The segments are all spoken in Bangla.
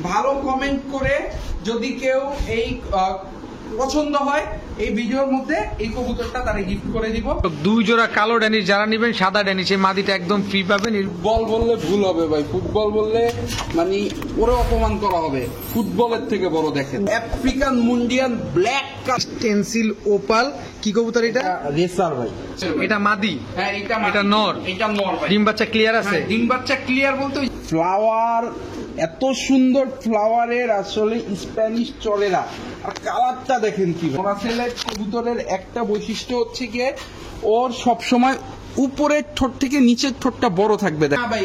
ভালো কমেন্ট করে যদি কেউ এই পছন্দ হয় এই ভিডিওর মধ্যে এই কবুতরটা তারা গিফট করে দিব। 2 জোড়া কালো ড্যানিশ, যারা নেবেন সাদা ড্যানিশ, এই মাদিটা একদম ফ্রি পাবেন। ফুটবল বললে ভুল হবে ভাই, ফুটবল বললে মানে ওরে অপমান করা হবে। ফুটবলের থেকে বড় দেখেন আফ্রিকান মুন্ডিয়ান ব্ল্যাক স্টেনসিল ওপাল। কি কবুতর এটা? রেসার ভাই। এটা মাদি? হ্যাঁ এটা নর। এটা নর ভাই। ডিম বাচ্চা ক্লিয়ার আছে? ডিম বাচ্চা ক্লিয়ার বলতে ফ্লাওয়ার, এত সুন্দর ফ্লাওয়ারের আসলে স্প্যানিশ চলে না। আর কালারটা দেখেন কি, মোরাসেলের কবুতরের একটা বৈশিষ্ট্য হচ্ছে গিয়ে ওর সবসময় উপরের ঠোঁট থেকে নিচের ঠোঁটটা বড় থাকবে। না ভাই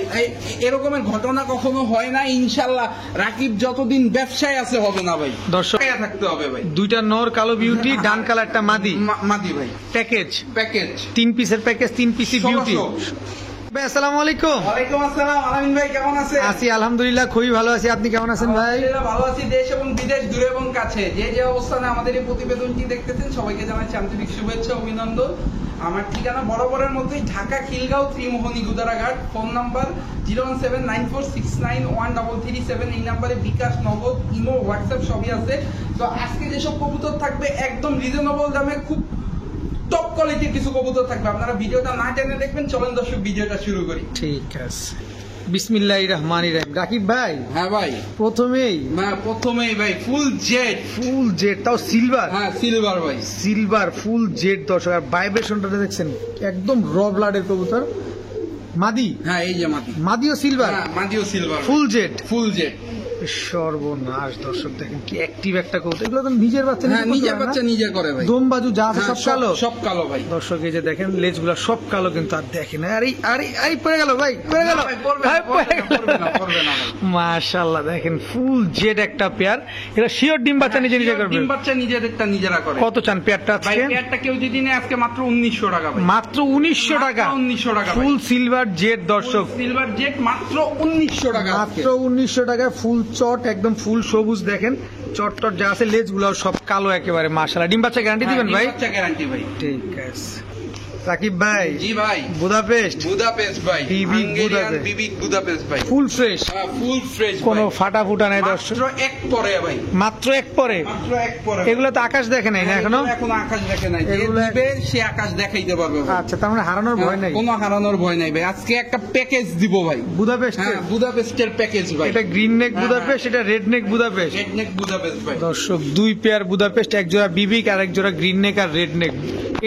এরকমের ঘটনা কখনো হয় না, ইনশাল্লাহ রাকিব যতদিন ব্যবসায় আছে হবে না ভাই, দর্শক থাকতে হবে ভাই। 2টা নর কালো বিউটি, ডান কালারটা মাদি। মাদি ভাই। প্যাকেজ 3 পিসের প্যাকেজ, 3 পিসি বিউটি। ভাই আসসালামু আলাইকুম। ওয়ালাইকুম আসসালাম। আলামিন ভাই কেমন আছেন? আছি আলহামদুলিল্লাহ, খুবই ভালো আছি। আপনি কেমন আছেন ভাই? ভালো আছি। দেশ এবং বিদেশ, দূরে এবং কাছে যে যে অবস্থানে আমাদের এই প্রতিবেদনটি দেখতেছেন সবাইকে জানাচ্ছি আন্তরিক শুভেচ্ছা, অভিনন্দন। আমার ঠিকানা বরাবরের মধ্যেই ঢাকা খিলগাঁও ত্রিমোহনী গুদারাঘাট। Phone number 01794691337। এই নাম্বারে বিকাশ, নগদ, ইমো, হোয়াটসঅ্যাপ সবই আছে। তো আজকে যেসব কবুতর থাকবে একদম রিজনেবল দামে, খুব টপ কোয়ালিটির কিছু কবুতর থাকবে। আপনারা ভিডিওটা না টেনে দেখবেন। চলেন দর্শক ভিডিওটা শুরু করি। ঠিক আছে, বিসমিল্লাহির রহমানির রহিম। রাকিব ভাই, হ্যাঁ ভাই, প্রথমেই ভাই ফুল জেড, তাও সিলভার। হ্যাঁ সিলভার ভাই, সিলভার ফুল জেড দর্শক। আর ভাইব্রেশনটা দেখছেন একদম র ব্লাডের কবুতর। মাদি? হ্যাঁ এই যে মাদিও সিলভার, মাদিও সিলভার, ফুল জেড। সর্বনাশ দর্শক, দেখেন কি অ্যাক্টিভ একটা কবুতর। এগুলো তো নিজের বাচ্চা, নিজের বাচ্চা নিজে করে ভাই। দম বাজু যা আছে সব কালো ভাই। দর্শক এই যে দেখেন লেজগুলো সব কালো, কিন্তু আর দেখেন আরে পড়ে গেল ভাই, পড়ে গেল। মাশাআল্লাহ, দেখেন ফুল জেড একটা পেয়ার। এটা শিওর ডিম বাচ্চা নিজে করবে? ডিম বাচ্চা নিজেরা করে। কত চান পেয়ারটা আজকে? পেয়ারটা কেউ যদি নেয় আজকে মাত্র 1900 টাকা ভাই। মাত্র 1900 টাকা? 1900 টাকা ফুল সিলভার জেড দর্শক, সিলভার জেড মাত্র 1900 টাকা। মাত্র 1900 টাকায় ফুল চট, একদম ফুল সবুজ। দেখেন চট যা আছে, লেজ গুলো সব কালো একেবারে। মাশাআল্লাহ, ডিম বাচ্চা গ্যারান্টি দিবেন ভাই? বাচ্চা গ্যারান্টি ভাই। ঠিক আছে রাকিব ভাই। জি ভাই। বুদাপেস্ট ভাই, বুদাপেস্ট ভাই, ফুল ফ্রেশ। কোনো ফাটা ফুটা নাই দর্শক। মাত্র এক পরে। এগুলো তো আকাশ দেখে নাই না এখনো? আকাশ দেখে নাই। সে আকাশ দেখাইতে পারবে। আচ্ছা, তার মানে হারানোর ভয় নাই? কোনো হারানোর ভয় নাই ভাই। আজকে একটা প্যাকেজ দিব ভাই। বুদাপেস্ট? হ্যাঁ বুদাপেস্টের প্যাকেজ ভাই। এটা গ্রিন নেক বুদাপেস্ট, এটা রেড নেক বুদাপেস্ট। ভাই দর্শক 2 পেয়ার বুদাপেস্ট, এক জোড়া বিবিক আর এক জোড়া গ্রিন নেক আর রেড নেক।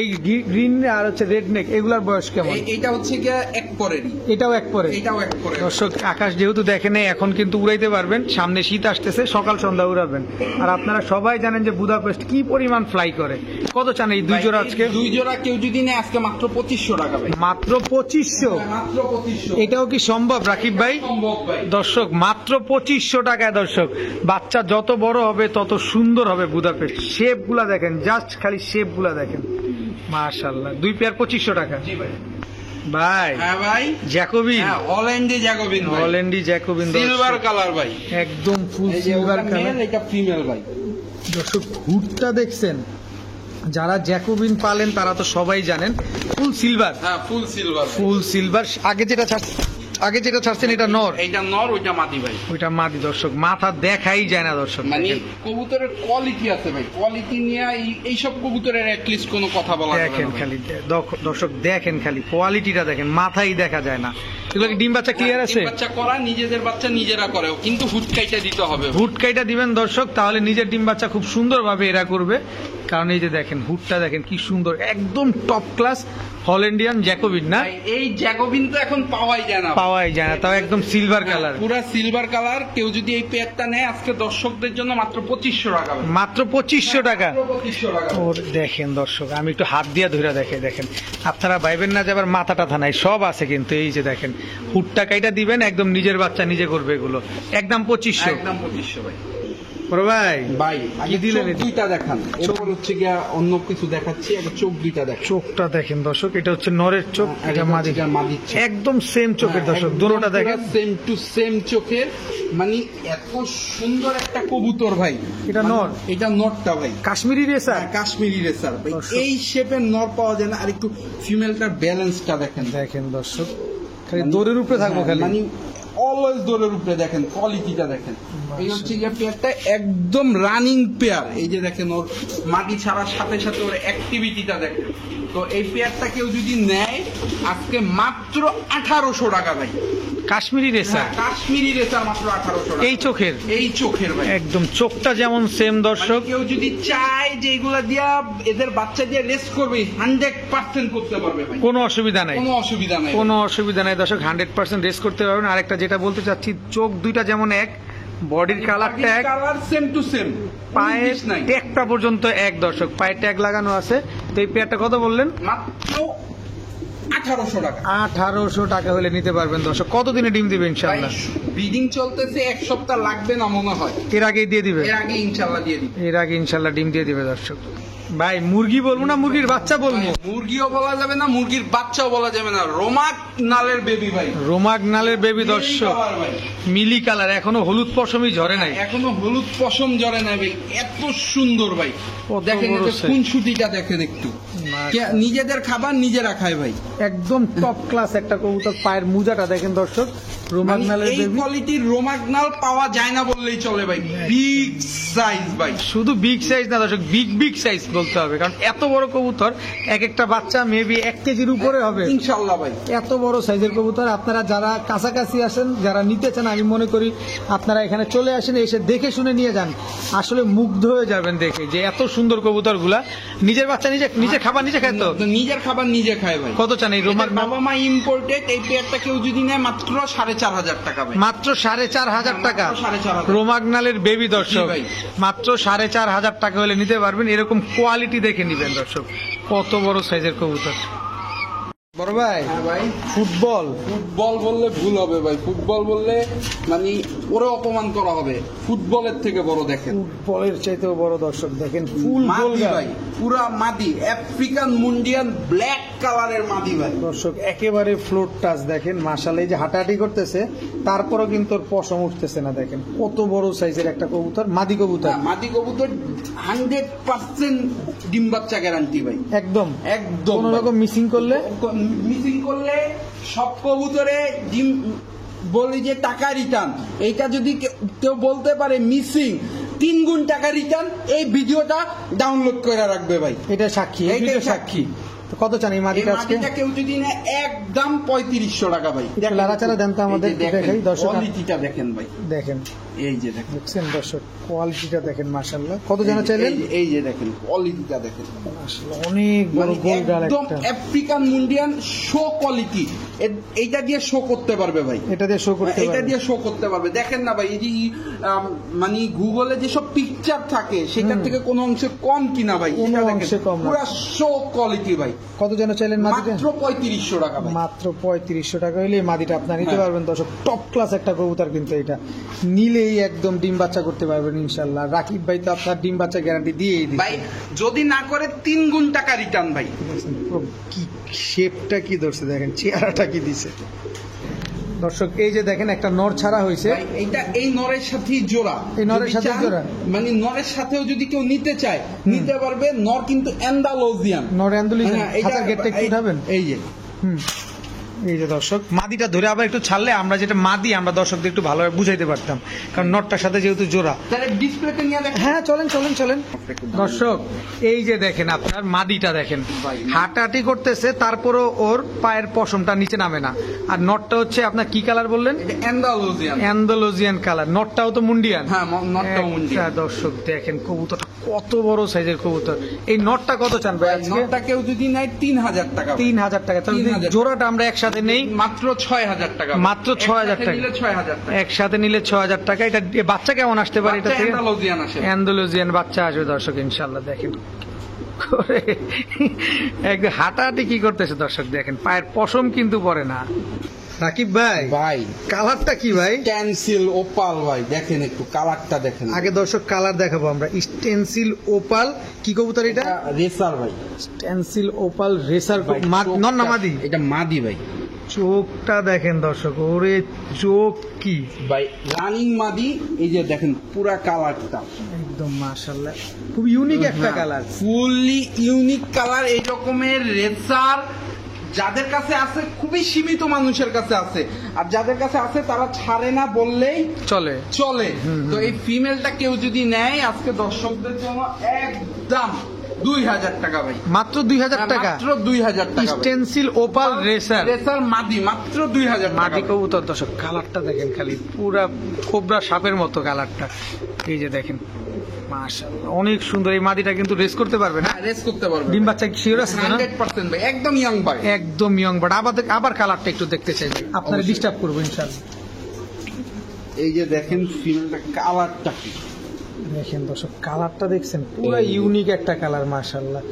এই গ্রিন আর হচ্ছে রেড নেক, এগুলার বয়স কেমন? এটা হচ্ছে কি এক পরেরই। এটাও এক পরে? এটাও এক পরে। দর্শক আকাশ যেহেতু দেখেন এখন কিন্তু উড়াইতে পারবেন, সামনে শীত আসতেছে, সকাল সন্ধ্যা উড়াবেন। আর আপনারা সবাই জানেন যে বুদাপেস্ট কি পরিমাণ ফ্লাই করে। কত চান এই 2 জোড়া আজকে? 2 জোড়া কেউ যদি নেয় আজকে মাত্র 2500 টাকা ভাই। মাত্র 2500? মাত্র 2500। এটাও কি সম্ভব রাকিব ভাই? সম্ভব ভাই। দর্শক মাত্র 2500 টাকায় দর্শক। বাচ্চা যত বড় হবে তত সুন্দর হবে বুদাপেস্ট। শেপ গুলা দেখেন, জাস্ট খালি শেপ গুলা দেখেন। মাশাআল্লাহ, 2 পেয়ার 2500 টাকা। জি ভাই। ভাই হ্যাঁ ভাই, জ্যাকোবিন। হ্যাঁ হল্যান্ডি জ্যাকোবিন ভাই। হল্যান্ডি জ্যাকোবিন সিলভার কালার ভাই, একদম ফুল সিলভার কালার। এটা ফিমেল ভাই। দর্শক হুডটা দেখছেন? যারা জ্যাকোবিন পালেন তারা তো সবাই জানেন ফুল সিলভার। হ্যাঁ ফুল সিলভার, ফুল সিলভার। আগে যেটা ছাড়ছেন এটা নর? এটা নর, ওইটা মাদি ভাই। ওইটা মাদি দর্শক। মাথা দেখাই যায় না দর্শক। মানে কবুতরের কোয়ালিটি আছে ভাই, কোয়ালিটি নিয়ে এইসব কবুতরের অ্যাটলিস্ট কোনো কথা বলা যাবে না। দেখেন খালি দর্শক, দেখেন খালি কোয়ালিটিটা দেখেন, মাথাই দেখা যায় না। এগুলো কি ডিম বাচ্চা ক্লিয়ার আছে? ডিম বাচ্চা করা, নিজেদের বাচ্চা নিজেরা করে, কিন্তু হুটকাইটা দিতে হবে। হুটকাইটা দিবেন দর্শক, তাহলে নিজের ডিম বাচ্চা খুব সুন্দরভাবে এরা করবে। কারণ এই যে দেখেন হুডটা দেখেন কি সুন্দর, একদম টপ ক্লাস হল্যান্ডিয়ান জ্যাকোবিন। না এই জ্যাকোবিন তো এখন পাওয়াই যায় না, তাও একদম সিলভার কালার, পুরো সিলভার কালার। কেউ যদি এই পেয়ারটা নেয় আজকে দর্শকদের জন্য মাত্র 2500 টাকা। মাত্র 2500 টাকা? 2500 টাকা। ওর দেখেন দর্শক, আমি একটু হাত দিয়ে ধরে দেখেন। আপনারা ভাইবেন না যে আবার মাথা টাথা নাই, সব আছে কিন্তু। এই যে দেখেন হুডটা কাইটা দিবেন, একদম নিজের বাচ্চা নিজে করবে এগুলো। একদম 2500? একদম 2500 ভাই। ভাই কি দিলেন? দুইটা দেখান, এরপর হচ্ছে গিয়া অন্য কিছু দেখাচ্ছি। আগে চোখ দুইটা দেখেন। চোখটা দেখেন দর্শক, এটা হচ্ছে নরের চোখ, এটা মাদির। একদম সেম চোখের দর্শক, দুটোটা দেখেন সেম টু সেম চোখের। মানে এত সুন্দর একটা কবুতর ভাই। এটা নর? এটা নরটা ভাই, কাশ্মীরি রেসার। কাশ্মীরি রেসার ভাই। এই শেপের নর পাওয়া যায় না। আর একটু ফিমেলটার ব্যালেন্সটা দেখেন দর্শক, খালি দৌড়ের উপরে থাকবো খালি। মানে অলওয়েজ দৌড়ের উপরে দেখেন কোয়ালিটিটা দেখেন। এই হচ্ছে যে পেয়ারটা একদম রানিং পেয়ার। এই যে দেখেন ওর মাটি ছাড়ার সাথে সাথে ওর অ্যাক্টিভিটিটা দেখেন। তো এই পেয়ারটা কেউ যদি নেয় আজকে মাত্র 1800 টাকা ভাই। কাশ্মীরি রেসার, কাশ্মীরি রেসার মাত্র 1800 টাকা। এই চোখের, এই চোখের ভাই একদম চোখটা যেমন সেম দর্শক। কেউ যদি চায় যে এগুলা দিয়া এদের বাচ্চা দিয়ে রেস করবে 100% করতে পারবে ভাই, কোনো অসুবিধা নাই, কোনো অসুবিধা নাই, কোনো অসুবিধা নাই দর্শক, 100% রেস করতে পারবেন। আরেকটা যেটা বলতে চাচ্ছি, চোখ দুইটা যেমন এক, বডির কালারটা এক, কালার সেম টু সেম, পায়ের ট্যাগটা পর্যন্ত এক দর্শক, পায়ের ট্যাগ লাগানো আছে। তো এই পেয়ারটা কত বললেন? মাত্র 1800 টাকা। 1800 টাকা হলে নিতে পারবেন দর্শক। কতদিনে ডিম দিবে ইনশাআল্লাহ? ব্রিডিং চলতেছে, 1 সপ্তাহ লাগবে না মনে হয়। এর আগেই দিয়ে দিবে? এর আগে ইনশাআল্লাহ দিয়ে দিবে। এর আগে ইনশাআল্লাহ ডিম দিয়ে দিবে দর্শক। ভাই মুরগি বলবো না মুরগির বাচ্চা বলবো? মুরগিও বলা যাবে না, মুরগির বাচ্চাও বলা যাবে না, রোমাক নালের বেবি ভাই, রোমাক নালের বেবি দর্শক, মিলি কালার, এখনো হলুদ পশমই ঝরে নাই, এখনো হলুদ পশম ঝরে নাই ভাই, এত সুন্দর ভাই। দেখেন কোন সুতিটা দেখেন একটু, নিজেদের খাবার নিজেরা খায় ভাই, একদম টপ ক্লাস একটা কবুতর। পায়ের মুজাটা দেখেন দর্শক, রোমাক নালের এই বেবি। কোয়ালিটির রোমাক নাল পাওয়া যায় না বললেই চলে ভাই, বিগ সাইজ ভাই। শুধু বিগ সাইজ না দর্শক, বিগ বিগ সাইজ বলতে হবে, কারণ এত বড় কবুতর, এক একটা বাচ্চা মেবি 1 কেজির উপরে হবে ইনশাআল্লাহ ভাই। এত বড় সাইজের কবুতর। আপনারা যারা কাছাকাছি আসেন, যারা নিতে চান, আমি মনে করি আপনারা এখানে চলে আসেন, এসে দেখে শুনে নিয়ে যান। আসলে মুগ্ধ হয়ে যাবেন দেখে যে এত সুন্দর কবুতর গুলা। নিজের বাচ্চা নিজে খাবার নিজে খায়, তো নিজের খাবার নিজে খায় ভাই। কত চান এই রোমাক? বাবা মা ইম্পোর্টেড। এই পেয়ারটা কেউ যদি নেয় মাত্র 4500 টাকা ভাই, মাত্র 4500 টাকা। 4500 রোমাক নালের বেবি দর্শক, জি ভাই। মাত্র 4500 টাকা হলে নিতে পারবেন। এরকম কোয়ালিটি দেখে নিবেন দর্শক, কত বড় সাইজের কবুতর। বড় ভাই, হ্যাঁ ভাই, ফুটবল ফুটবল বললে ভুল হবে ভাই, ফুটবল বললে মানে ওরে অপমান করা হবে। ফুটবলের থেকে বড় দেখেন, ফুটবলের চাইতেও বড় দর্শক দেখেন, ফুল মাদি গোলগা ভাই, পুরা মাদি, আফ্রিকান মুন্ডিয়ান ব্ল্যাক কালারের মাদি ভাই দর্শক, একেবারে ফ্লোর টাচ দেখেন। মাশাআল্লাহ, এই যে হাঁটাহাঁটি করতেছে তারপরও কিন্তু ওর পশম উঠতেছে না। দেখেন কত বড় সাইজের একটা কবুতর, মাদি কবুতর। মাদি কবুতর 100% ডিম বাচ্চা গ্যারান্টি ভাই, একদম একদম। কোন রকম মিসিং করলে সব কবুতরে ডিম বলি যে টাকা রিটার্ন। এইটা যদি কেউ বলতে পারে মিসিং, 3 গুণ টাকা রিটার্ন, এই ভিডিওটা ডাউনলোড করে রাখবে ভাই। এটা সাক্ষী, এইটাই এটা সাক্ষী। তো কত চান এই এই মাদিটা আজকে? মাটিটা কেউ যদি নেয় একদম 3500 টাকা ভাই। একটু লাড়াচাড়া দেন তো আমাদের, এই যে দেখেন, দেখাই দর্শক। কোয়ালিটিটা দেখেন ভাই, দেখেন, এই যে দেখেন, দেখছেন দর্শক কোয়ালিটিটা দেখেন। মাশাআল্লাহ, কত যেন চাইলেন? এই যে দেখেন কোয়ালিটিটা দেখেন, মাশাআল্লাহ অনেক বড় গোলগাল একদম একটা। আফ্রিকান মুন্ডিয়ান শো কোয়ালিটি। এইটা দিয়ে শো করতে পারবে ভাই, এটা দিয়ে শো করতে এটা পারবে। দিয়ে শো করতে পারবে। দেখেন না ভাই, এই যে মানে গুগলে যেসব পিকচার থাকে সেটার থেকে কোনো অংশে কম কিনা ভাই, কোনো এটা অংশে দেখেন কম না। পুরো শো কোয়ালিটি ভাই। কত যেন চাইলেন মাদিটা? মাত্র 3500 টাকা ভাই, মাত্র 3500 টাকা হলে এই মাদিটা আপনার নিতে হ্যাঁ। পারবেন দর্শক। টপ ক্লাস একটা কবুতর কিন্তু এটা নিলেই একদম ডিম বাচ্চা করতে পারবেন ইনশাআল্লাহ। রাকিব ভাই তো আপনার ডিম বাচ্চা গ্যারান্টি দিয়েই দিচ্ছে ভাই। যদি না করে 3 গুণ টাকা রিটার্ন ভাই। কি শেপটা কি ধরছে দেখেন, চেহারাটা কি দিছে দর্শক। এই যে দেখেন একটা নর ছাড়া হয়েছে, ভাই এইটা এই নরের সাথেই জোড়া। এই নরের যদি সাথে চান, জোড়া? মানে নরের সাথেও যদি কেউ নিতে চায় নিতে পারবে। নর কিন্তু অ্যান্ডালোজিয়ান। নর অ্যান্ডালুজিয়ান। হ্যাঁ, এইটা- খাঁচার গেটটা একটু উঠাবেন। এই যে হুম, এই যে দর্শক মাদিটা ধরে আবার একটু ছাড়লে আমরা যেটা মাদি আমরা দর্শকদের একটু ভালোভাবে বুঝাইতে পারতাম, কারণ নটটার সাথে যেহেতু জোড়া। তাহলে ডিসপ্লেতে নিয়ে দেখেন। হ্যাঁ চলেন চলেন চলেন দর্শক, এই যে দেখেন আপনার মাদিটা দেখেন, হাঁটাহাঁটি করতেছে তারপরও ওর পায়ের পশমটা নিচে নামে না। আর নটটা হচ্ছে আপনার কি কালার বললেন? এটা অ্যান্ডালোজিয়ান। Andalusian colour. নটটাও তো মুন্ডিয়ান। হ্যাঁ, নটটাও মুন্ডিয়ান। দর্শক দেখেন কবুতরটা কত বড় সাইজের কবুতর। এই নটটা কত চান ভাই আজকে? নটটা কেউ যদি নেয় 3000 টাকা। 3000 টাকা। তাহলে যদি 3000 জোড়াটা আমরা একসাথে নেই মাত্র 6000 টাকা। মাত্র 6000 টাকা। নিলে 6000 টাকা। একসাথে নিলে 6000 টাকা। এটা এ বাচ্চা কেমন আসতে পারে এটা বাচ্চা থেকে? অ্যান্ডালোজিয়ান আসে। অ্যান্ডালুজিয়ান বাচ্চা আসবে দর্শক ইনশাআল্লাহ। দেখেন একদম হাঁটাহাঁটি কি করতেছে দর্শক দেখেন, পায়ের পশম কিন্তু পড়ে না। রাকিব ভাই, ভাই কালারটা কি ভাই? স্টেনসিল ওপাল ভাই, দেখেন একটু কালারটা দেখেন। আগে দর্শক কালার দেখাবো আমরা। স্টেনসিল ওপাল কি কবুতর এটা? রেসার ভাই, স্টেনসিল ওপাল রেসার। নন না মাদি? এটা মাদি ভাই। চোখটা দেখেন দর্শক, ওরে চোখ কি ভাই, রানিং মাদি। এই যে দেখেন পুরা কালারটা একদম মাশাআল্লাহ, খুব ইউনিক একটা কালার। Fully unique colour. এই রকমের রেসার যাদের কাছে আছে খুবই সীমিত মানুষের কাছে আছে, আর যাদের কাছে আছে তারা ছাড়ে না বললেই চলে। চলে। তো এই ফিমেলটা কেউ যদি নেয় আজকে দর্শকদের জন্য একদম 2000 টাকা ভাই, মাত্র 2000 টাকা, মাত্র 2000 টাকা। স্টেনসিল ওপাল রেসার রেসার মাদি মাত্র 2000 টাকা। মাটি কবুতর দর্শক, কালারটা দেখেন খালি পুরা কোবরা সাপের মতো কালারটা। এই যে দেখেন মাশাআল্লাহ অনেক সুন্দর। এই মাদিটা কিন্তু রেস করতে পারবে না, রেস করতে পারবে। ডিম বাচ্চা শিওর আছে না? 100% ভাই, একদম ইয়াং ভাই, একদম ইয়ং। বাট আবার কালারটা একটু দেখতে চাই, আপনারা অবশ্যই। ডিস্টার্ব করবো ইনশাআল্লাহ। এই যে দেখেন ফিমেলটা কালারটা কি দেখেন দর্শক, কালারটা দেখছেন পুরো ইউনিক একটা কালার, মাশাআল্লাহ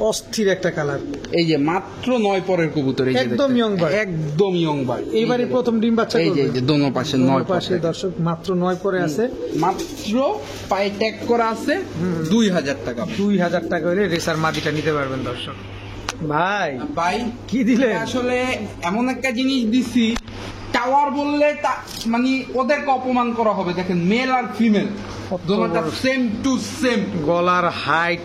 অস্থির একটা কালার। এই যে মাত্র 9 পরের কবুতর, এই যে একদম দেখতে। young bird। একদম ইয়ং ভাই। এইবারই প্রথম ডিম বাচ্চা এই যে করবে। এই যে দোনো পাশে 9 পাশে দর্শক মাত্র 9 পরে আছে, মাত্র পায়ে ট্যাগ করা আছে 2000 টাকা। 2000 টাকা হলে রেসার মাদিটা নিতে পারবেন দর্শক। ভাই ভাই কি দিলেন? আসলে এমন একটা জিনিস দিছি, টাওয়ার বললে মানে ওদেরকে অপমান করা হবে। দেখেন মেল আর ফিমেল দোনোটা সেম টু সেম, গলার হাইট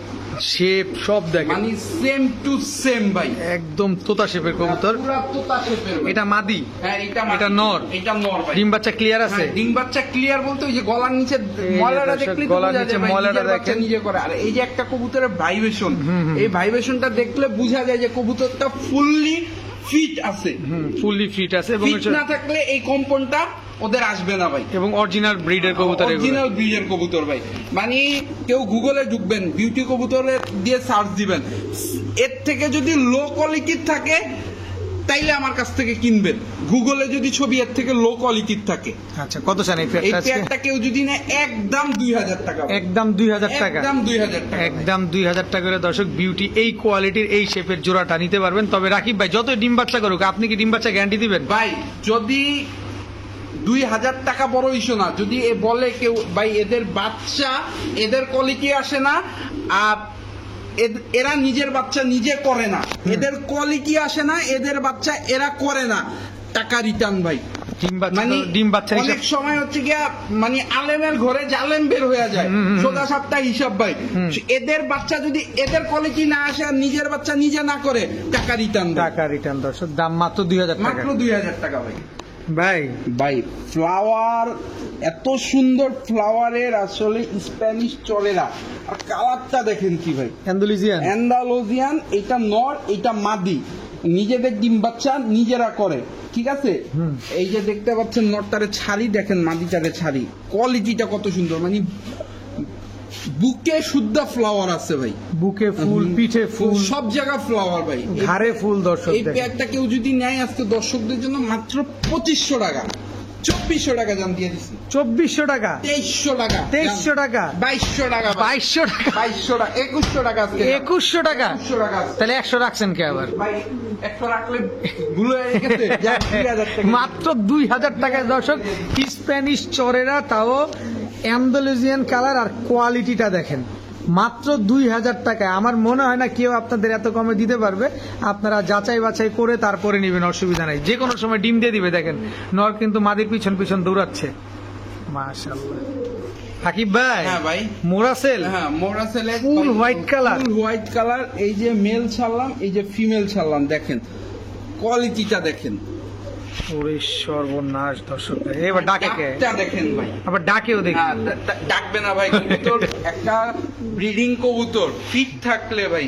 শেপ সব দেখেন মানে সেম টু সেম ভাই, একদম তোতা শেপের কবুতর। পুরা তোতা শেপের ভাই। এটা মাদি, হ্যাঁ এটা এটা নর। এটা নর ভাই। ডিম বাচ্চা ক্লিয়ার আছে? হ্যাঁ, ডিম বাচ্চা ক্লিয়ার বলতে ওই যে গলার নিচে যে ময়লাটা দর্শক, দেখলে গলার নিচে ময়লাটা দেখেন। নিজে করে। আর এই যে একটা কবুতরের ভাইব্রেশন, এই ভাইব্রেশনটা দেখলে বোঝা যায় যে কবুতরটা ফুললি ফিট আছে। ফুললি ফিট আছে এবং ফিট না থাকলে এই কম্পনটা ওদের আসবে না ভাই। এবং অরিজিনাল ব্রিডের কবুতর, অরিজিনাল ব্রিডের কবুতর ভাই। মানে কেউ গুগলে ঢুকবেন, বিউটি কবুতরের দিয়ে সার্চ দিবেন, এর থেকে যদি লো কোয়ালিটির থাকে তাইলে আমার কাছ থেকে কিনবেন। গুগলে যদি ছবি এর থেকে লো কোয়ালিটির থাকে। আচ্ছা কত চান এই এই পেয়ারটা আজকে? পেয়ারটা কেউ যদি নেয় একদম 2000 টাকা, একদম 2000 টাকা, একদম 2000 টাকা, একদম 2000 টাকা করে দর্শক বিউটি এই কোয়ালিটির এই শেপের জোড়াটা নিতে পারবেন। তবে রাকিব ভাই যতই ডিম বাচ্চা করুক, আপনি কি ডিম বাচ্চা গ্যারান্টি দিবেন? ভাই যদি 2000 টাকা বড় ইস্যু না, যদি এ বলে কেউ ভাই এদের বাচ্চা এদের কোয়ালিটি আসে না, আর এরা নিজের বাচ্চা নিজে করে না, এদের কোয়ালিটি আসে না, এদের বাচ্চা এরা করে না, টাকা রিটার্ন ভাই। ডিম বাচ্চা মানে ডিম বাচ্চা অনেক সময় হচ্ছে গিয়া মানে আলেমের ঘরে জালেম বের হয়ে যায়, সোজা সাপটা হিসাব ভাই। এদের বাচ্চা যদি এদের কোয়ালিটি না আসে আর নিজের বাচ্চা নিজে না করে, টাকা রিটার্ন, টাকা রিটার্ন দর্শক। দাম মাত্র 2000 টাকা। মাত্র 2000 টাকা ভাই। ভাই ভাই ফ্লাওয়ার, এত সুন্দর ফ্লাওয়ারের আসলে স্প্যানিশ চলেরা, আর কালারটা দেখেন কি ভাই, অ্যান্ডালুজিয়ান অ্যান্ডালুজিয়ান। এটা নর, এটা মাদি, নিজেদের ডিম বাচ্চা নিজেরা করে, ঠিক আছে। এই যে দেখতে পাচ্ছেন নরটারে ছাড়ি, দেখেন মাদিটারে ছাড়ি, কোয়ালিটিটা কত সুন্দর, মানে বুকে শুদ্ধ ফ্লাওয়ার আছে ভাই, বুকে ফুল, পিঠে ফুল, সব জায়গা ফ্লাওয়ার ভাই, ঘাড়ে ফুল দর্শক। এই পেয়ারটা কেউ যদি নেয় আজকে দর্শকদের জন্য মাত্র 2500 টাকা, 2400 টাকা জান দিয়ে দিচ্ছি, 2400 টাকা, 2300 টাকা, 2300 টাকা, 2200 টাকা, 2200 টাকা, 2200 টাকা, 2100 টাকা আজকে, 2100 টাকা। 2100 টাকা আজকে। তাহলে 100 রাখছেন কে আবার? ভাই একটা রাখলে ভুল হয়ে গেছে, যান 2000 টাকা। মাত্র 2000 টাকায় দর্শক স্প্যানিশ চরেরা, তাও অ্যান্ডালুজিয়ান কালার, আর কোয়ালিটিটা দেখেন মাত্র 2000 টাকায়। আমার মনে হয় না কেউ আপনাদের এত কমে দিতে পারবে। আপনারা যাচাই বাছাই করে তারপরে নেবেন, অসুবিধা নাই, যে কোনো সময় ডিম দিয়ে দিবে। দেখেন নর কিন্তু মাদির পিছন পিছন দৌড়াচ্ছে, মাশাআল্লাহ। হাকিব ভাই, হ্যাঁ ভাই, মোরাসেল, হ্যাঁ মোরাসেল full white colour, full white colour. এই যে মেল ছাড়লাম, এই যে ফিমেল ছাড়লাম, দেখেন কোয়ালিটিটা দেখেন। ওরে সর্বনাশ দর্শক। এবার ডাকে কে? ডাকটা দেখেন ভাই, আবার ডাকেও দেখি। হ্যাঁ, ডাকবে না ভাই কবুতর। একটা ব্রিডিং কবুতর ফিট থাকলে ভাই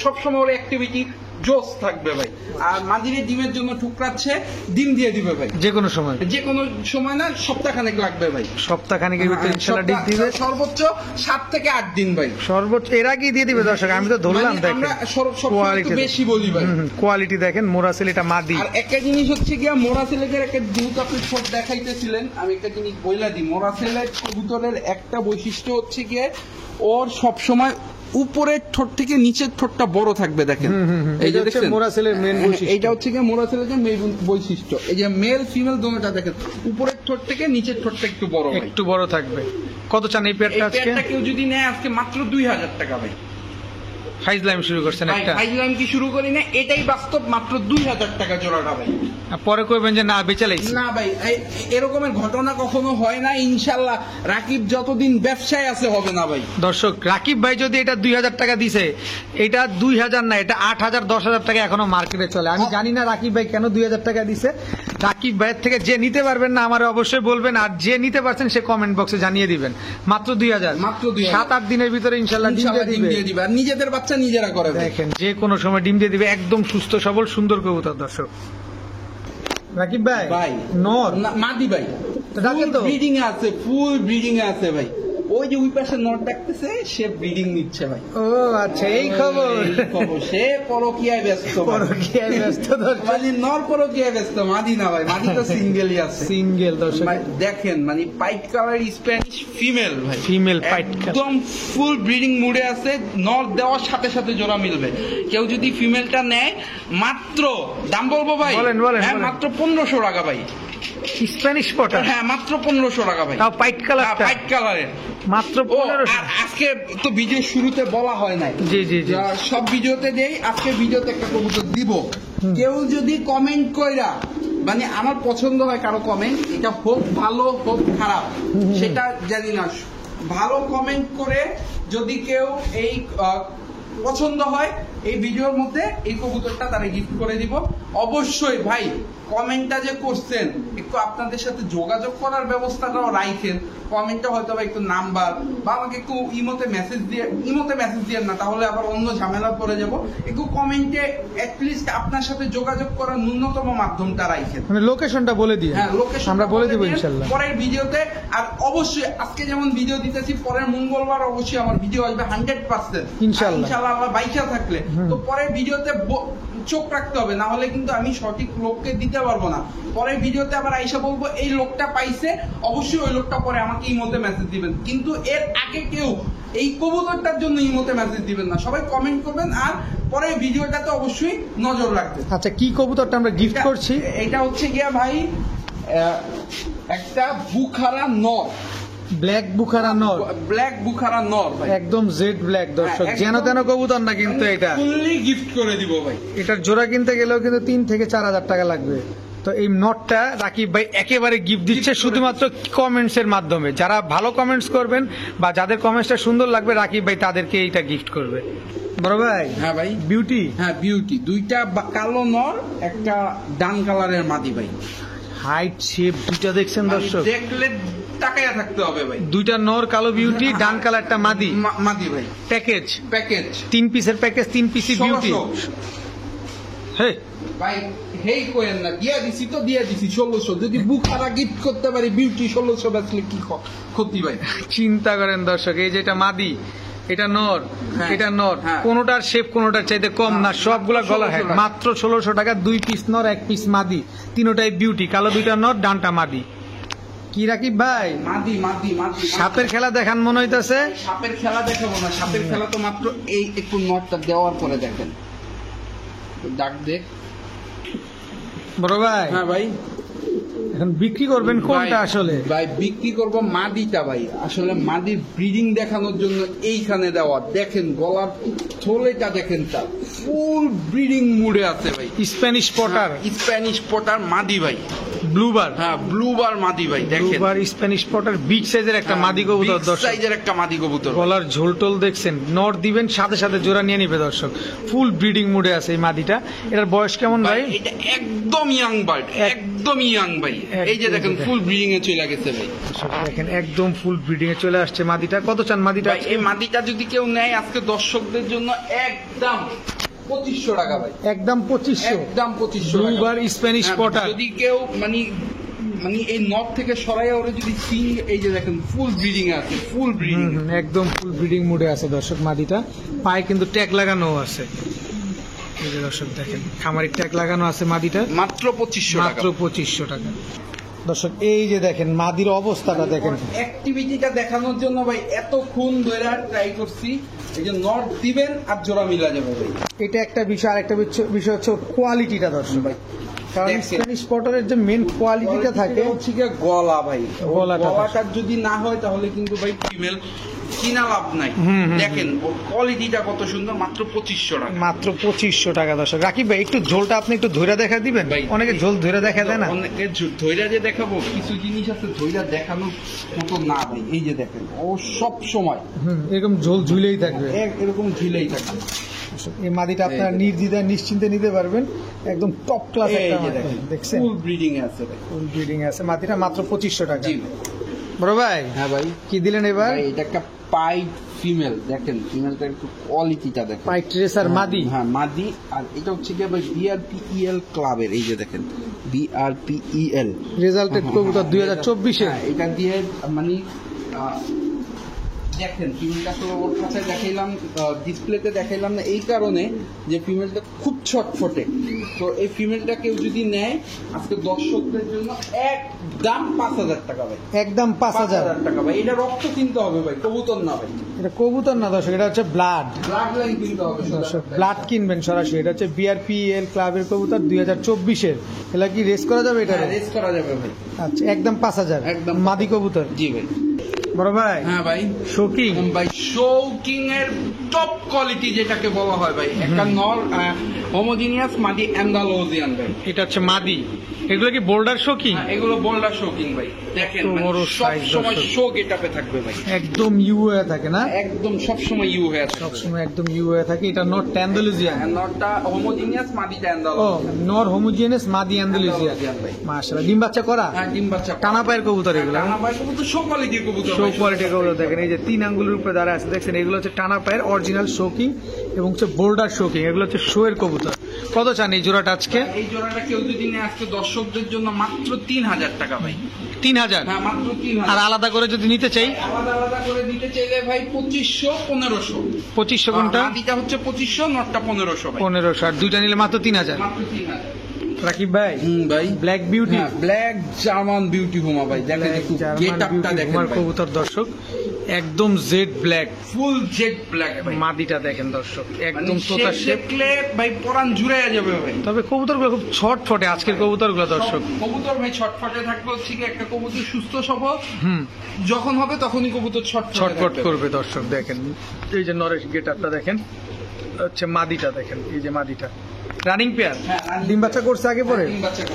সবসময় ওর অ্যাক্টিভিটি জোশ থাকবে ভাই। আর মাঝিরে ডিমের জন্য ঠুকরাচ্ছে, ডিম দিয়ে দিবে ভাই যে কোনো সময়, যে কোনো সময় না, সপ্তাহখানেক লাগবে ভাই, সপ্তাহখানেকের ভিতরে ইনশাআল্লাহ ডিম দিবে। সর্বোচ্চ 7 থেকে 8 দিন ভাই, সর্বোচ্চ এর আগেই দিয়ে দিবে দর্শক। আমি তো ধরলাম, মানে দেখেন আমরা সবসময় একটু বেশি বলি ভাই। কোয়ালিটি দেখেন, মোরাসেল এটা মাদি। আর একটা জিনিস হচ্ছে গিয়া মোরাসেলের একটা, যেহেতু আপনি ছোট দেখাইতেছিলেন, আমি একটা জিনিস বইলা দিই। মোরাসেলের কবুতরের একটা বৈশিষ্ট্য হচ্ছে গিয়ে ওর সবসময় উপরের ঠোঁট থেকে নিচের ঠোঁটটা বড় থাকবে, দেখেন এই যে দেখছেন মোরাসেলের মেন বৈশিষ্ট্য। এইটা হচ্ছে গিয়ে মোরাসেলের যে মেন বৈশিষ্ট্য। এই যে মেল ফিমেল দোনোটা দেখেন, উপরের ঠোঁট থেকে নিচের ঠোঁটটা একটু বড় হয়, একটু বড় থাকবে। কত চান এই এই পেয়ারটা আজকে? পেয়ারটা কেউ যদি নেয় আজকে মাত্র 2000 টাকা ভাই, ফাইজলামি শুরু করছেন একটা, ফাইজলাম কি শুরু করি না, এটাই বাস্তব, মাত্র 2000 টাকা জোড়াটা ভাই। আর পরে কইবেন যে না বেচালাইছি। না ভাই, এরকমের ঘটনা কখনো হয় না, ইনশাল্লাহ রাকিব যতদিন ব্যবসায় আছে হবে না ভাই। দর্শক, রাকিব ভাই যদি এটা 2000 টাকা দিছে, এটা 2000 না, এটা 8000 10,000 টাকা এখনো মার্কেটে চলে। আমি জানি না রাকিব ভাই কেন 2000 টাকা দিছে। রাকিব ভাইয়ের থেকে যে নিতে পারবেন না আমার অবশ্যই বলবেন, আর যে নিতে পারছেন সে কমেন্ট বক্সে জানিয়ে দিবেন। মাত্র 2000, মাত্র 2000, 7-8 দিনের ভিতরে ইনশাল্লাহ ডিম দিয়ে দিবে। আর নিজেদের বাচ্চা নিজেরা করে ভাই। দেখেন যে কোনো সময় ডিম দিয়ে দিবে, একদম সুস্থ সবল সুন্দর কবুতর। দর্শক, রাকিব ভাই ভাই নর মাদি ভাই, দেখেন তো ব্রিডিং এ আছে, ফুল ব্রিডিং এ আছে ভাই। ওই যে ওই পাশে নট ডাকতেছে, সে ব্রিডিং নিচ্ছে ভাই। ও আচ্ছা, এই খবর। সে পরকীয়ায় ব্যস্ত, পরকীয়ায় ব্যস্ত। মানে নর পরকীয়ায় ব্যস্ত, মাদি না ভাই, মাদি তো সিঙ্গেলই আছে। সিঙ্গেল। দর্শক দেখেন, মানে পাইট কালার স্প্যানিশ ফিমেল ভাই, ফিমেল পাইট একদম ফুল ব্রিডিং মুডে আছে। নর দেওয়ার সাথে সাথে জোড়া মিলবে। কেউ যদি ফিমেলটা নেয়, মাত্র দাম বলবো ভাই, হ্যাঁ মাত্র 1500 টাকা ভাই। স্প্যানিশ পটার, হ্যাঁ মাত্র 1500 টাকা ভাই। তাও পাইট কালার, পাইট কালারের মাত্র 1500। আর আজকে তো ভিডিও শুরুতে বলা হয় নাই, জি জি জি, সব ভিডিওতে দেই, আজকে ভিডিওতে একটা কবুতর দিব। কেউ যদি কমেন্ট কইরা, মানে আমার পছন্দ হয় কারো কমেন্ট, এটা হোক ভালো হোক খারাপ সেটা জানি না, ভালো কমেন্ট করে যদি কেউ এই পছন্দ হয় এই ভিডিওর মধ্যে এই কবুতরটা তারা গিফট করে দিব। অবশ্যই ভাই কমেন্টটা যে করছেন, একটু আপনাদের সাথে যোগাযোগ করার ব্যবস্থাটাও রাখেন। কমেন্টটা হয়তো বা একটু নাম্বার বা আমাকে একটু ইমোতে মেসেজ দিয়ে না, তাহলে আবার অন্য ঝামেলা পড়ে যাব। একটু কমেন্টে অ্যাটলিস্ট আপনার সাথে যোগাযোগ করার ন্যূনতম মাধ্যমটা রাখেন, মানে লোকেশনটা বলে দিয়ে। হ্যাঁ লোকেশন আমরা বলে দিব ইনশাআল্লাহ পরের ভিডিওতে। আর অবশ্যই আজকে যেমন ভিডিও দিতেছি, পরের মঙ্গলবার অবশ্যই আমার ভিডিও আসবে 100% ইনশাআল্লাহ। আল্লাহ বাইচা থাকলে তো পরের ভিডিওতে চোখ রাখতে হবে, না হলে কিন্তু আমি সঠিক লোককে দিতে পারবো না। পরের ভিডিওতে আবার আইসা বলবো এই লোকটা পাইছে, অবশ্যই ওই লোকটা পরে আমাকে ইমোতে মেসেজ দিবেন। কিন্তু এর আগে কেউ এই কবুতরটার জন্য ইমোতে মেসেজ দিবেন না, সবাই কমেন্ট করবেন আর পরের ভিডিওটাতে অবশ্যই নজর রাখবেন। আচ্ছা, কি কবুতরটা আমরা গিফট করছি? এটা হচ্ছে গিয়া ভাই একটা বুখারা নর, ব্ল্যাক বুখারা নর, ব্ল্যাক বুখারা নর ভাই, একদম জেড ব্ল্যাক। দর্শক, যেন তেন কবুতর না কিন্তু, এটা ফুললি গিফট করে দিব ভাই। এটার জোড়া কিনতে গেলেও কিন্তু 3 থেকে 4000 টাকা লাগবে। তো এই নটটা রাকিব ভাই একেবারে গিফট দিচ্ছে শুধুমাত্র কমেন্টস এর মাধ্যমে। যারা ভালো কমেন্টস করবেন বা যাদের কমেন্টসটা সুন্দর লাগবে, রাকিব ভাই তাদেরকে এইটা গিফট করবে। বড় ভাই, হ্যাঁ ভাই, বিউটি, হ্যাঁ বিউটি, দুইটা কালো নর, একটা ডান কালারের মাদি ভাই। হাইট শেপ দুইটা দেখছেন দর্শক, দেখলে তাকায়া থাকতে হবে ভাই। দুইটা নর কালো বিউটি, ডান কালারটা মাদি। মাদি ভাই, প্যাকেজ 3 পিসের প্যাকেজ, 3 পিসি বিউটি। হে ভাই, হেই কোয়েন না, দিয়া দিছি তো দিয়া দিছি 1600। যদি বুখারা গিফট করতে পারি বিউটি 1600 বেচলে কি ক্ষতি ভাই? চিন্তা করেন দর্শক, এই যেটা মাদি, এটা নর, হ্যাঁ, এটা নর, হ্যাঁ। কোনোটার শেপ কোনোটার চাইতে কম না, সবগুলা গলা হয়। 1600 মাত্র 1600 টাকা, 2 পিস নর 1 পিস মাদি, তিনোটাই বিউটি। কালো দুইটা নর, ডানটা মাদি। কি রাকিব ভাই, মাদি মাদি মাদি সাপের খেলা দেখান মনে হইতাছে? সাপের খেলা দেখাবো না, সাপের খেলা তো মাত্র এই একটু নটটা দেওয়ার পরে দেখেন। ডাক দেখ বড় ভাই। হ্যাঁ ভাই, এখন বিক্রি করবেন কোনটা আসলে? ভাই বিক্রি করব মাদিটা ভাই। আসলে মাদির ব্রিডিং দেখানোর জন্য এইখানে দেওয়া। দেখেন গলার থলেটা দেখেন, তার ফুল ব্রিডিং মুডে আছে ভাই। স্প্যানিশ পটার, স্প্যানিশ পটার মাদি ভাই, ব্লুবার। হ্যাঁ ব্লুবার মাদি ভাই। দেখেন ব্লুবার স্প্যানিশ পটার, বিগ সাইজের একটা মাদি কবুতর দর্শক। সাইজের একটা মাদি কবুতর, গলার ঝোলটোল দেখছেন। নর দিবেন সাথে সাথে জোড়া নিয়ে নিবে দর্শক। ফুল ব্রিডিং মুডে আছে এই মাদিটা। এটার বয়স কেমন ভাই? এটা একদম ইয়াং বার্ড, একদম ইয়াং ভাই। এই যে দেখেন ফুল ব্রিডিং এ চলে গেছে ভাই। দেখেন একদম ফুল ব্রিডিং এ চলে আসছে মাদিটা। কত চান মাদিটা? এই মাদিটা যদি কেউ নেয় আজকে দর্শকদের জন্য একদম 2500 টাকা ভাই। একদম 2500, একদম 2500 টাকা। ব্লুবার স্প্যানিশ পটার। যদি কেউ মানে এই নট থেকে সরাইয়া ওরে যদি সিং, এই যে দেখেন ফুল ব্রিডিং আছে, ফুল ব্রিডিং, একদম ফুল ব্রিডিং মুডে আছে দর্শক মাদিটা। পায়ে কিন্তু ট্যাগ লাগানো আছে, এই যে দর্শক দেখেন খামারি ট্যাগ লাগানো আছে মাদিটা। মাত্র 2500 টাকা, মাত্র 2500 টাকা দর্শক। এই যে দেখেন মাদির অবস্থাটা দেখেন। অ্যাক্টিভিটিটা দেখানোর জন্য ভাই এতক্ষণ ধরে ট্রাই করছি। এই যে নট দিবেন আর জোড়া মিলা যাবে ভাই। এটা একটা বিষয়। আরেকটা বিষয় হচ্ছে কোয়ালিটিটা দর্শক ভাই, কারণ স্প্যানিশ পটারের যে মেন কোয়ালিটিটা থাকে হচ্ছে কি গলা ভাই। গলাটা গলাটা যদি না হয় তাহলে কিন্তু ভাই ফিমেল কিনা লাভ নাই। দেখেন ওর কোয়ালিটিটা কত সুন্দর, মাত্র 2500 টাকা। মাত্র 2500 টাকা দর্শক। রাকিব ভাই একটু ঝোলটা আপনি একটু ধৈর্য দেখা দিবেন, ভাই, অনেকে ঝোল ধৈর্য দেখা দেয় না। অনেকে ধৈর্য যে দেখাবো, কিছু জিনিস আছে ধৈর্য দেখানোর মতো না ভাই। এই যে দেখেন ও সব সময় এরকম ঝোল ঝুলেই থাকবে, এরকম ঝুলেই থাকে। এই মাদিটা আপনারা নির্দ্বিধায় নিশ্চিন্তে নিতে পারবেন, একদম টপ ক্লাস একটা মাদি। দেখছেন ফুল ব্রিডিং আছে ভাই, ফুল ব্রিডিং আছে মাদিটা, মাত্র 2500 টাকা। জি বড় ভাই, হ্যাঁ ভাই, কি দিলেন এবার? ভাই এটা একটা পাইট ফিমেল, দেখেন ফিমেলটা একটু কোয়ালিটিটা দেখেন, পাইট রেসার মাদি। হ্যাঁ মাদি। আর এটা হচ্ছে কি ভাই বিআরপিইএল ক্লাবের, এই যে দেখেন বিআরপিইএল রেজাল্টেড কবুতর 2024 এর। এটা দিয়ে মানে দেখেন ফিমেলটা তো ওর কাছে দেখাইলাম, ডিসপ্লেতে দেখাইলাম না এই কারণে যে ফিমেলটা খুব ছটফটে। তো এই ফিমেলটা কেউ যদি নেয় আজকে দর্শকদের জন্য একদম 5000 টাকা ভাই, একদম 5000 টাকা ভাই। এটা রক্ত কিনতে হবে ভাই, কবুতর না ভাই। এটা কবুতর না দর্শক, এটা হচ্ছে ব্লাড। ব্লাড লাইন কিনতে হবে দর্শক, ব্লাড কিনবেন সরাসরি। এটা হচ্ছে বিআরপিএল ক্লাবের কবুতর 2024 এর। এগুলা কি রেস করা যাবে এটা? রেস করা যাবে ভাই। আচ্ছা, একদম 5000 একদম মাদি কবুতর। জি ভাই। বড় ভাই, হ্যাঁ ভাই, শোকিং ভাই শোকিং এর টপ কোয়ালিটি যেটাকে বলা হয় ভাই, একটা নর হোমোজিনিয়াস মাদি অ্যান্ডালোজিয়ান ভাই। এটা হচ্ছে মাদি। এগুলো কি বোল্ডার শোকিং? এগুলো বোল্ডার শোকিং ভাই। দেখেন এত বড় সব size সময় দর্শক। শো গেটআপে থাকবে ভাই, একদম ইউ হয়ে থাকে না? একদম সব সময় ইউ হয়ে থাকে, সবসময় একদম ইউ হয়ে থাকে। এটা নট অ্যান্ডালুজিয়ান। নরটা হোমোজিনিয়াস মাদিটা ও, অ্যান্ডালোজিয়ান। নর হোমোজিনিয়াস মাদি অ্যান্ডালুজিয়ান। ভাই মাশাআল্লাহ, ডিম বাচ্চা করা? হ্যাঁ, ডিম বাচ্চা টানা পায়ের কবুতর এগুলো। টানা পায়ের কবুতর, শো কোয়ালিটির কবুতর শো ভাই। কোয়ালিটির কবুতর দেখেন, এই যে 3 আঙ্গুলের উপরে দাঁড়ায় আছে দেখছেন, এগুলো হচ্ছে টানা পায়ের অরিজিনাল শোকিং এবং হচ্ছে বোল্ডার শোকিং। এগুলো হচ্ছে শো এর কবুতর। কত চান এই জোড়াটা আজকে? এই জোড়াটা কেউ যদি নেয় আজকে দর্শকদের জন্য মাত্র 3000 টাকা ভাই। 3000? হ্যাঁ, মাত্র আর 3000। আলাদা করে যদি নিতে চাই? আলাদা আলাদা করে দিতে চাইলে ভাই 2500 1500। 2500 কোনটা? মাদিটা হচ্ছে 2500, নটটা 1500 ভাই। 1500। আর দুইটা নিলে মাত্র 3000। মাত্র 3000। রাকিব ভাই, ভাই black beauty, black German beauty homer ভাই, দেখেন একটু গেটআপটা দেখেন ভাই। কবুতর দর্শক, একদম jet black, full jet black ভাই। মাদিটা দেখেন দর্শক, একদম তোতা শেপ। দেখলে ভাই পরান জুড়ে যাবে ভাই। তবে কবুতরগুলো খুব ছটফটে আজকের কবুতরগুলো দর্শক। কবুতর ভাই ছটফটে থাকবে, হচ্ছে কি একটা কবুতর সুস্থ সবল যখন হবে তখনই কবুতর ছটফট করবে দর্শক। দেখেন এই যে নরেশ গেটআপটা দেখেন, হচ্ছে মাদিটা দেখেন, এই যে মাদিটা রানিং পেয়ার। ডিম বাচ্চা করছে আগে পরে?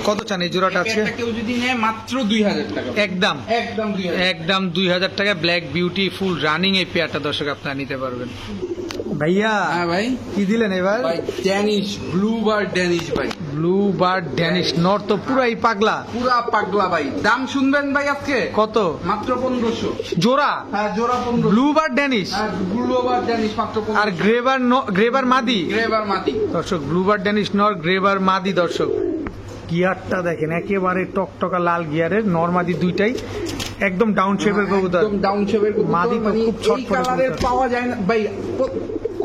কত চান এই জোড়াটা আছে? কেউ যদি নেয় মাত্র 2000 টাকা। একদম একদম 2000। একদম 2000 টাকা ব্ল্যাক বিউটি ফুল রানিং এই পেয়ারটা দর্শক আপনারা নিতে পারবেন। ভাইয়া, হ্যাঁ ভাই, কি দিলেন এবার? ভাই ড্যানিশ ব্লু বার্ড, ড্যানিশ ভাই, ব্লু বার্ড ড্যানিশ নর তো পুরাই পাগলা, পুরা পাগলা ভাই। দাম শুনবেন ভাই আজকে? কত? মাত্র 1500 জোড়া? হ্যাঁ, জোড়া 1500। Blue bird Danish blue bird Danish মাত্র 1500। আর গ্রেবার মাদি গ্রেভার মাটি দর্শক, ব্লু বার্ড ড্যানিশ নর, গ্রেবার মাদি দর্শক। গিয়ারটা দেখেন, একেবারে টকটকা লাল গিয়ারের, নর মাদি দুইটাই একদম ডাউন শেপের কবুতর। একদম ডাউন শেপের কবুতর, মাদি তো মানে খুব এই ছটফটে কালারের কবুতর। পাওয়া যায় না ভাই।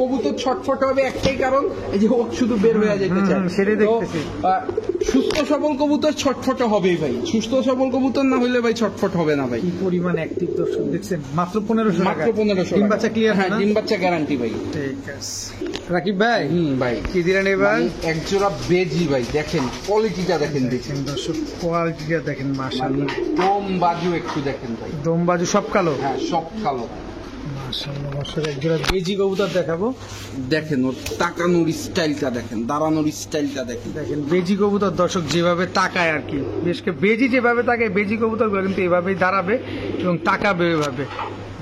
কবুতর ছটফটে হবে একটাই কারণ, এই যে ও শুধু বের হয়ে যেতে চায়। সেটাই তো, দেখতেছি। সুস্থ সবল কবুতর ছটফটে হবেই ভাই, সুস্থ সবল কবুতর না হইলে ভাই ছটফট হবে না ভাই। কি পরিমাণ অ্যাক্টিভ দর্শক দেখছেন, মাত্র 1500 টাকা। মাত্র 1500। ডিম বাচ্চা ক্লিয়ার? হ্যাঁ, ডিম বাচ্চা গ্যারান্টি ভাই। ঠিক আছে রাকিব ভাই, ভাই কি দিলেন এবার? এক জোড়া বেজি ভাই, দেখেন কোয়ালিটিটা দেখেন, দেখেন দর্শক, কোয়ালিটিটা দেখেন মাশাআল্লাহ। দম বাজু একটু দেখেন ভাই, দম বাজু সব কালো? হ্যাঁ সব কালো। মাশাআল্লাহ দর্শক, এক জোড়া বেজি কবুতর দেখাবো। দেখেন ওর তাকানোর স্টাইলটা দেখেন, দাঁড়ানোর স্টাইলটা দেখেন। দেখেন বেজি কবুতর দর্শক যেভাবে তাকায় আর কি, বিশেষ করে বেজি যেভাবে তাকায়, বেজি কবুতর কিন্তু এভাবেই দাঁড়াবে এবং তাকাবে এভাবে।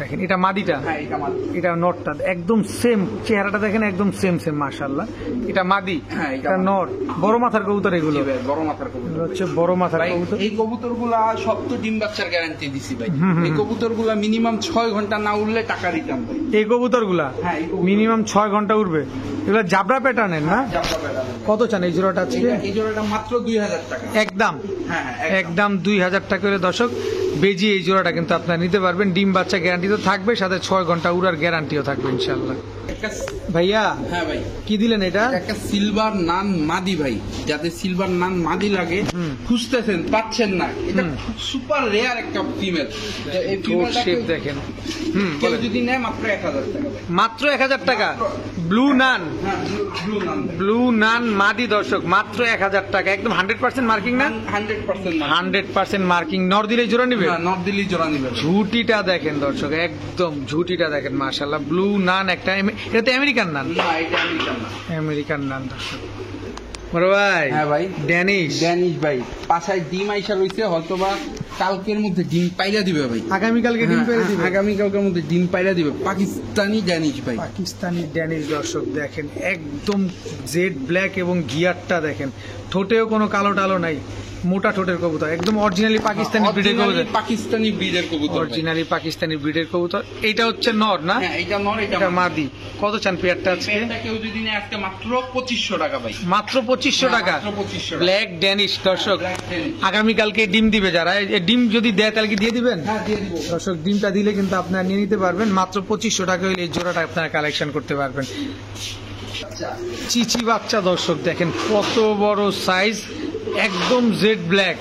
দেখেন এটা মাদিটা, হ্যাঁ এটা মাদি, এটা নরটা একদম সেম, চেহারাটা দেখেন একদম সেম সেম মাশাআল্লাহ। এটা মাদি, হ্যাঁ এটা নর। বড় মাথার কবুতর এগুলো, বড় মাথার কবুতর এগুলো হচ্ছে বড় মাথার ভাই। কবুতর। এই কবুতর গুলা সব তো ডিম বাচ্চার গ্যারান্টি দিছি ভাই। এই কবুতর গুলা মিনিমাম 6 ঘন্টা না উঠলে টাকা দিতাম ভাই। এই কবুতর গুলা হ্যাঁ, এই কবুতর- মিনিমাম 6 ঘন্টা উঠবে। এগুলো জাবরা প্যাটার্নের না? কত চান এই জোড়াটা আজকে? এই জোড়াটা মাত্র 2000 টাকা। একদম হ্যাঁ হ্যাঁ, একদম 2000 টাকা করে দর্শক বেজি এই জোড়াটা কিন্তু আপনারা নিতে পারবেন। ডিম বাচ্চা গ্যারান্টি তো থাকবে, সাথে 6 ঘন্টা উড়ার গ্যারান্টিও থাকবে ইনশাল্লাহ। ভাইয়া, হ্যাঁ ভাই, কি দিলেন এটা? একটা সিলভার নান মাদি ভাই, যাদের সিলভার নান মাদি লাগে, খুঁজতেছেন পাচ্ছেন না, এটা সুপার রেয়ার একটা ফিমেল। এই ফিমেলটা শেপ দেখেন। কেউ যদি নেয় মাত্র 1000 টাকা ভাই। মাত্র 1000 টাকা। ব্লু নান, হ্যাঁ, ব্লু নান ভাই। ব্লু নান মাদি দর্শক মাত্র 1000 টাকা। একদম 100% মার্কিং না? 100% 100% মার্কিং। নর দিলে জোড়া নিবে? হ্যাঁ নট দিল্লি জোড়া নিবে। ঝুটিটা দেখেন দর্শক, একদম ঝুটিটা দেখেন মাশাআল্লাহ। ব্লু নান একটা, এটা তো আমেরিকান নান। না এটা আমেরিকান না, আমেরিকান নান দর্শক। বড় ভাই, হ্যাঁ ভাই ড্যানিশ। ড্যানিশ ভাই, পাশায় ডিম আইসা রইছে, হয়তো বা কালকের মধ্যে ডিম পাইরা দিবে ভাই। আগামীকালকে ডিম পেরে দিবে। আগামীকালকের মধ্যে ডিম পাইরা দিবে। পাকিস্তানি ড্যানিশ ভাই, পাকিস্তানি ড্যানিশ দর্শক দেখেন, একদম জেড ব্ল্যাক এবং গিয়ারটা দেখেন, ঠোঁটেও কোনো কালো টালো নাই, মোটা ঠোঁটের কবুতর, একদম অরিজিনালি পাকিস্তানি ব্রিডের কবুতর। পাকিস্তানি ব্রিডের কবুতর, অরিজিনালি পাকিস্তানি ব্রিডের কবুতর। এইটা হচ্ছে নর না? হ্যাঁ এটা নর, এটা মাদি। কত চান পেয়ারটা আজকে? পেয়ারটা কেউ যদি নেয় আজকে মাত্র 2500 টাকা ভাই। মাত্র 2500 টাকা। মাত্র 2500 টাকা। ব্ল্যাক ড্যানিশ দর্শক, Black Danish। আগামীকালকে ডিম দিবে যারা, এই ডিম যদি দেয় তাহলে কি দিয়ে দিবেন? হ্যাঁ দিয়ে দিব। দর্শক ডিমটা দিলে কিন্তু আপনারা নিয়ে নিতে পারবেন, মাত্র 2500 টাকা হলে এই জোড়াটা আপনারা কালেকশন করতে পারবেন। আচ্ছা চিচি বাচ্চা দর্শক দেখেন কত বড় সাইজ, একদম জেড ব্ল্যাক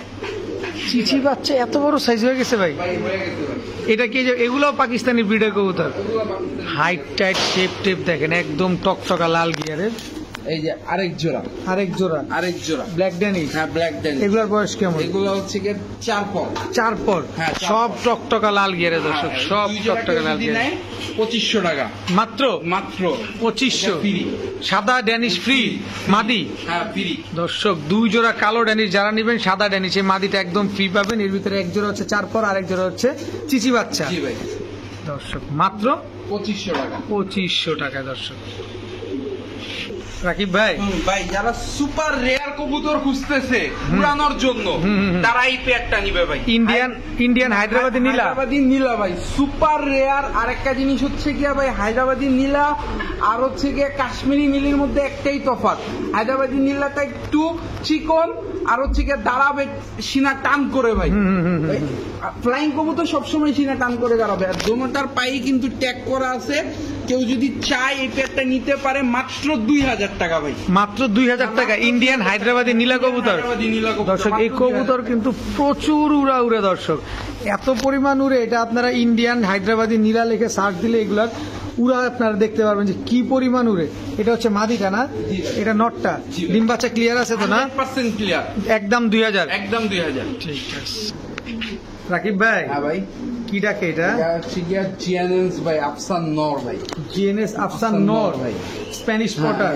চিচি বাচ্চা, এত বড় সাইজ হয়ে গেছে ভাই। ভাই হয়ে গেছে ভাই। এটা কি যে এগুলো পাকিস্তানি ব্রিডের কবুতর? এগুলো পাকিস্তানি। হাইট টাইট শেপ টেপ দেখেন, একদম টকটকা লাল গিয়ারের। এই যে আরেক জোড়া, আরেক জোড়া আরেক জোড়া ব্ল্যাক ড্যানিশ। হ্যাঁ ব্ল্যাক ড্যানিশ। এগুলোর বয়স কেমন? এগুলো হচ্ছে কি 4 পর। 4 পর। হ্যাঁ, 4 সব পর। টকটকা লাল গিয়ারে দর্শক, সব দুই জোড়া টকটকা কেউ লাল যদি গিয়ারে। নেয় 2500 টাকা মাত্র মাত্র। 2500। এটা free। সাদা ড্যানিশ ফ্রি মাদি হ্যাঁ ফ্রি। দর্শক, 2 জোড়া কালো ড্যানিশ যারা নেবেন, সাদা ড্যানিশ এই মাদিটা একদম ফ্রি পাবেন। এর ভিতরে এক জোড়া হচ্ছে 4 পর, আরেক জোড়া হচ্ছে চিচি বাচ্চা জি ভাই দর্শক। মাত্র 2500 টাকা। 2500 টাকা দর্শক। রাকিব ভাই, ভাই যারা সুপার রেয়ার কবুতর খুঁজতেছে উড়ানোর জন্য, তারা এই পেয়ারটা নিবে ভাই। ইন্ডিয়ান হায়দ্রাবাদি নীলা। হায়দ্রাবাদি নীলা ভাই সুপার রেয়ার। আর একটা জিনিস হচ্ছে গিয়া ভাই, হায়দ্রাবাদি নীলা আর হচ্ছে গিয়ে কাশ্মীরি নীলের মধ্যে একটাই তফাৎ, হায়দ্রাবাদি নীলাটা একটু চিকন আর হচ্ছে গিয়ে দাঁড়াবে সিনা টান করে ভাই। ফ্লাইং কবুতর সবসময় সিনা টান করে দাঁড়াবে। আর দোনোটার পায়ে কিন্তু ট্যাগ করা আছে, কেউ যদি চায় এই পেয়ারটা নিতে পারে মাত্র 2000 টাকা ভাই। মাত্র 2000 টাকা। ইন্ডিয়ান হায়দ্রাবাদি নীলা কবুতর হায়দ্রাবাদি নীলা কবুতর দর্শক। এই মাত্র কবুতর কিন্তু প্রচুর উড়ে দর্শক, এত পরিমাণ উড়ে, এটা আপনারা ইন্ডিয়ান হায়দ্রাবাদি নীলা লিখে সার্চ দিলে এগুলার উড়া আপনারা দেখতে পারবেন যে কি পরিমাণ উড়ে। এটা হচ্ছে মাদিটা না? জি ভাই। এটা নটটা। জি ভাই। ডিম বাচ্চা ক্লিয়ার আছে তো না? 100% ক্লিয়ার। একদম 2000। একদম 2000। ঠিক আছে রাকিব ভাই, হ্যাঁ ভাই কি ডাকে এটা? এটা হচ্ছে গিয়া জিএনএস ভাই, আফসান নর ভাই। জিএনএস আফসান নর ভাই, স্প্যানিশ পটার।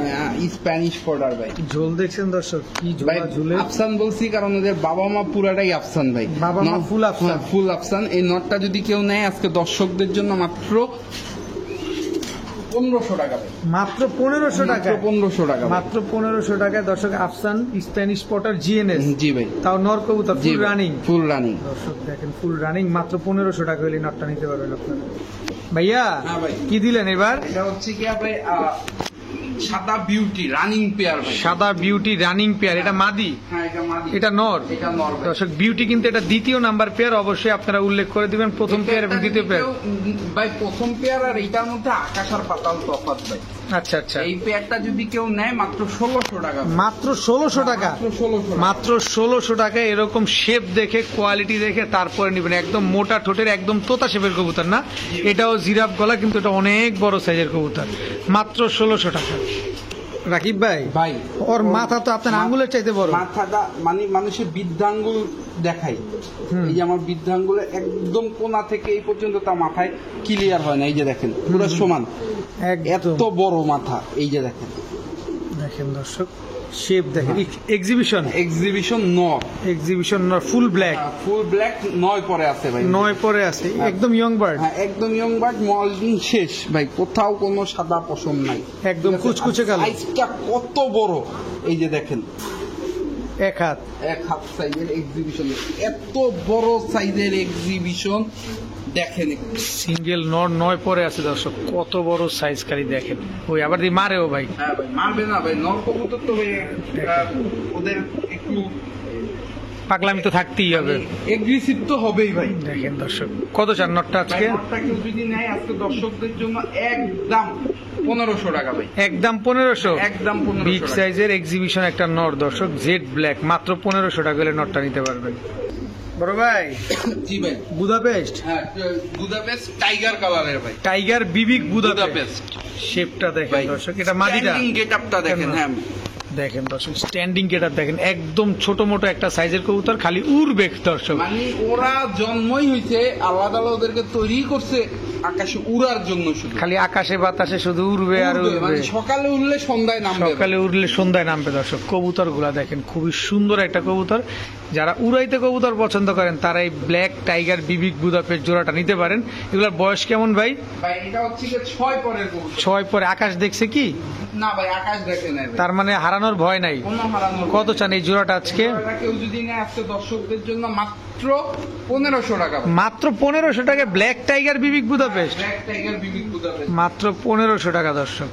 স্প্যানিশ পটার ভাই। ঝোল দেখছেন দর্শক, কি ভাই ঝোলা ঝুলে। আফসান বলছি কারণ ওদের বাবা মা পুরাটাই আফসান ভাই। বাবা মা full আফসান। ফুল আফসান। এই নটটা যদি কেউ নেয় আজকে দর্শকদের জন্য মাত্র 1500 টাকা ভাই। মাত্র 1500 টাকা। মাত্র 1500 টাকা ভাই। মাত্র 1500 টাকায় দর্শক আফসান স্প্যানিশ পটার জিএনএস। জি ভাই। তাও নর কবুতর জি ফুল ভাই। Running full running. দর্শক দেখেন, ফুল রানিং। মাত্র 1500 টাকা হলে নটটা নিতে পারবেন আপনারা। ভাইয়া হ্যাঁ ভাই। কি দিলেন এবার? এটা হচ্ছে কি ভাই সাদা বিউটি রানিং পেয়ার ভাই। সাদা বিউটি রানিং পেয়ার। এটা মাদি, হ্যাঁ এটা মাদি। এটা নর। এটা নর ভাই। দর্শক বিউটি কিন্তু এটা দ্বিতীয় নাম্বার পেয়ার, অবশ্যই আপনারা উল্লেখ করে দিবেন প্রথম পেয়ার এবং দ্বিতীয় পেয়ার। ভাই প্রথম পেয়ার আর এটার মধ্যে আকাশ আর পাতাল তফাৎ ভাই। আচ্ছা আচ্ছা। এই পেয়ারটা যদি কেউ নেয় মাত্র 1600 টাকা ভাই। মাত্র 1600 টাকা। মাত্র 1600 মাত্র 1600 টাকা। এরকম শেপ দেখে, কোয়ালিটি দেখে তারপরে নেবেন। একদম মোটা ঠোঁটের, একদম তোতা শেপের কবুতর না? এটাও জিরাফ গলা, কিন্তু এটা অনেক বড় সাইজের কবুতর। মাত্র 1600 টাকা। রাকিব ভাই, ভাই ওর মাথা তো আপনার আঙ্গুলের চাইতে বড়। মাথাটা মানে মানুষের বৃদ্ধাঙ্গুল দেখাই। এই যে আমার বৃদ্ধাঙ্গুলের একদম কোনা থেকে এই পর্যন্ত তার মাথায় ক্লিয়ার হয় না। এই যে দেখেন পুরো সমান, একদম এত বড় মাথা। এই যে দেখেন, দেখেন দর্শক, শেপ দেখেন। Exhibition full black, full black 9 পরে আছে ভাই। 9 পরে আছে, একদম ইয়ং বার্ড। হ্যাঁ একদম ইয়ং বার্ড, মল্ডিং শেষ ভাই, কোথাও কোনো সাদা পশম নাই, একদম কুচকুচে কালো। সাইজটা কত বড় এই যে দেখেন, এক হাত সাইজের এক্সিবিশন, এত বড় সাইজের এক্সিবিশন দেখেন। সিঙ্গেল নর 9 পরে আছে দর্শক, কত বড় সাইজ খালি দেখেন। ওই আবার দিয়ে মারেও ভাই। হ্যাঁ ভাই মারবে না ভাই, নর কবুতর তো ভাই ওদের একটু পাগলামি তো থাকতেই হবে, এগ্রেসিভ তো হবেই ভাই। দেখেন দর্শক, কত চান নটটা আজকে? নটটা কেউ যদি নেয় আজকে দর্শকদের জন্য একদম 1500 টাকা ভাই। একদম 1500। একদম 1500 বিগ সাইজের এক্সিবিশন একটা নর দর্শক, জেড ব্ল্যাক, মাত্র 1500 টাকা হলে নটটা নিতে পারবেন। বড় ভাই, জি ভাই, বুদাপেস্ট। হ্যাঁ বুদাপেস্ট টাইগার কালারের ভাই, টাইগার বিবিক বুদাপেস্ট। বুদাপেস্ট শেপটা দেখেন দর্শক, এটা মাদিটা, গেটআপটা দেখেন। হ্যাঁ দেখেন দর্শক, স্ট্যান্ডিং গেটআপ দেখেন, একদম ছোট মোটো একটা সাইজের কবুতর, খালি উড়বে দর্শক। মানে ওরা জন্মই হইছে আল্লাহ তাআলা ওদেরকে তৈরি করছে আকাশে উড়ার জন্য, শুধু খালি আকাশে বাতাসে শুধু উড়বে আর উড়বে, উড়বে, মানে সকালে উঠলে সন্ধ্যায় নামবে। সকালে উড়লে সন্ধ্যায় নামবে দর্শক। কবুতর গুলা দেখেন, খুবই সুন্দর একটা কবুতর। যারা উড়াইতে কবুতর পছন্দ করেন তারা এই ব্ল্যাক টাইগার বিবিক বুদাপেস্ট জোড়াটা নিতে পারেন। এগুলোর বয়স কেমন ভাই? ভাই এটা হচ্ছে কি 6 পরের কবুতর। 6 পরে। আকাশ দেখছে কি? না ভাই, আকাশ দেখে নাই ভাই। তার মানে হারানোর ভয় নাই। কোনো হারানোর কত চান এই জোড়াটা আজকে? জোড়াটা কেউ যদি নেয় আজকে দর্শকদের জন্য মাত্র 1500 টাকা। মাত্র 1500 টাকা ব্ল্যাক টাইগার বিবিক বুদাপেস্ট, ব্ল্যাক টাইগার বিবিক বুদাপেস্ট মাত্র 1500 টাকা দর্শক।